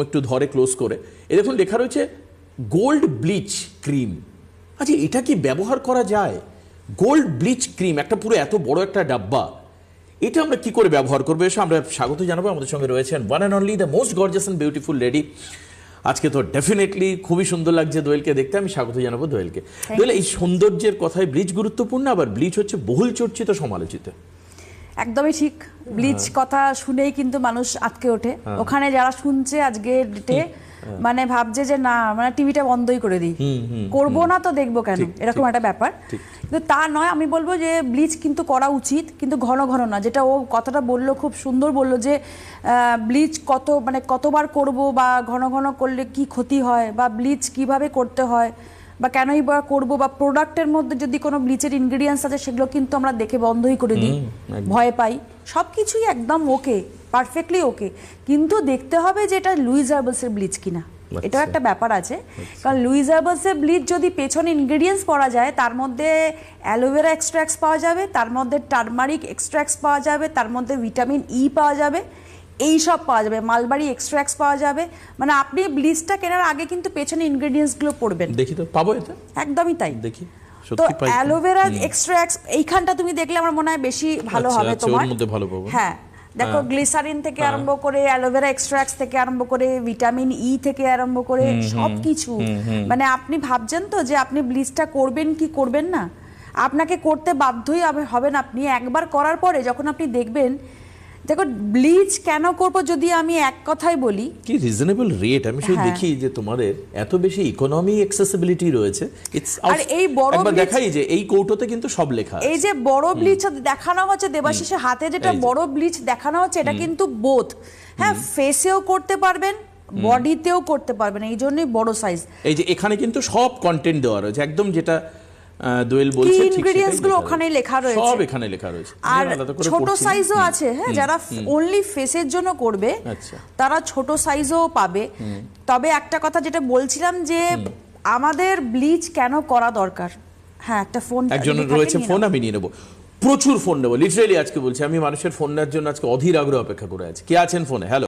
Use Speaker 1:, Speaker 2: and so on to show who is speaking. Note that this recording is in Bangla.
Speaker 1: একটু ধরে ক্লোজ করে এ দেখুন লেখা রয়েছে গোল্ড ব্লিচ ক্রিম। আচ্ছা, এটা কি ব্যবহার করা যায়? গোল্ড ব্লিচ ক্রিম, একটা পুরো এত বড় একটা ডাব্বা, এটা আমরা কি করে ব্যবহার করবো? এসে আমরা স্বাগত জানাবো। আমাদের সঙ্গে রয়েছেন one and only the most gorgeous and beautiful lady. আজকে তো ডেফিনেটলি খুবই সুন্দর লাগছে দোয়েলকে দেখতে। আমি স্বাগত জানাবো দোয়েলকে। দোয়েল, এই সৌন্দর্যের কথায় ব্লিচ গুরুত্বপূর্ণ, আবার ব্লিচ হচ্ছে বহুল চর্চিত, সমালোচিত।
Speaker 2: একদমই ঠিক। ব্লিচ কথা শুনেই কিন্তু মানুষ আটকে ওঠে। ওখানে যারা শুনছে আজকে ডেটে মানে ভাবছে যে না, মানে টিভিটা বন্ধই করে দিই, করবো না তো দেখবো কেন, এরকম একটা ব্যাপার। কিন্তু তা নয়, আমি বলবো যে ব্লিচ কিন্তু করা উচিত, কিন্তু ঘন ঘন না। যেটা ও কথাটা বললো, খুব সুন্দর বললো যে ব্লিচ কতবার করব, বা ঘন ঘন করলে কি ক্ষতি হয়, বা ব্লিচ কিভাবে করতে হয়, বা কেনই বা করবো, বা প্রোডাক্টের মধ্যে যদি কোনো ব্লিচের ইনগ্রিডিয়েন্টস আছে সেগুলো কিন্তু আমরা দেখে বন্ধই করে দিই, ভয় পাই। সব কিছুই একদম ওকে, পারফেক্টলি ওকে, কিন্তু দেখতে হবে যে এটা লুইস হার্বালসের ব্লিচ কিনা। এটাও একটা ব্যাপার আছে, কারণ লুইস হার্বালসের ব্লিচ যদি পেছনে ইনগ্রিডিয়েন্টস পড়া যায়, তার মধ্যে অ্যালোভেরা এক্সট্রাক্টস পাওয়া যাবে, তার মধ্যে টারমারিক এক্সট্রাক্টস পাওয়া যাবে, তার মধ্যে ভিটামিন ই পাওয়া যাবে, এই সব পাওয়া যাবে, মালবারি এক্সট্রাক্টস পাওয়া যাবে। মানে আপনি ব্লিচটা কেনার আগে কিন্তু পেছনে ইনগ্রেডিয়েন্টসগুলো পড়বেন।
Speaker 1: দেখি তো পাবো এটা?
Speaker 2: একদমই তাই।
Speaker 1: দেখি
Speaker 2: তো অ্যালোভেরা এক্সট্রাক্টস এইখানটা তুমি দেখলে আমার মনে হয় বেশি ভালো হবে তোমার।
Speaker 1: ওর মধ্যে ভালো পাবো।
Speaker 2: হ্যাঁ, দেখো গ্লিসারিন থেকে আরম্ভ করে অ্যালোভেরা এক্সট্রাক্টস থেকে আরম্ভ করে ভিটামিন ই থেকে আরম্ভ করে সবকিছু। মানে আপনি ভাবছেন তো যে আপনি ব্লিচটা করবেন কি করবেন না, আপনাকে করতে বাধ্যই হবেন। আপনি একবার করার পরে যখন আপনি দেখবেন, দেখো ব্লিচ কেন করবো যদি আমি এক কথাই বলি,
Speaker 1: কি রিজনেবল রেট। আমি শুধু দেখি যে তোমাদের এত বেশি ইকোনমি অ্যাক্সেসিবিলিটি রয়েছে।
Speaker 2: আর এই বড় ব্লিচ
Speaker 1: দেখাই যে এই কৌটোতে কিন্তু সব লেখা আছে।
Speaker 2: এই যে বড় ব্লিচ দেখানো হচ্ছে দেবাশিসের হাতে, যেটা বড় ব্লিচ দেখানো হচ্ছে, এটা কিন্তু বোথ, হ্যাঁ, ফেসেও করতে পারবেন, বডিতেও করতে পারবেন, এই জন্যই বড় সাইজ।
Speaker 1: এই যে এখানে কিন্তু সব কন্টেন্ট দেওয়া রয়েছে, একদম যেটা দোয়েল বলছে, ঠিক
Speaker 2: ইনগ্রেডিয়েন্টস গুলো ওখানেই লেখা রয়েছে,
Speaker 1: সব এখানে লেখা রয়েছে।
Speaker 2: আর ছোট সাইজও আছে, হ্যাঁ, যারা অনলি ফেসের জন্য করবে তারা ছোট সাইজও পাবে। তবে একটা কথা যেটা বলছিলাম যে আমাদের ব্লিচ কেন করা দরকার। হ্যাঁ, একটা ফোন
Speaker 1: একজন রয়েছে, ফোন আমি নিয়ে নেবো, প্রচুর ফোন নেবো লিটারেলি। আজকে বলছি আমি মানুষের ফোন নেওয়ার জন্য আজকে অধীর আগ্রহ অপেক্ষা করে আছি। কে আছেন ফোনে? হ্যালো।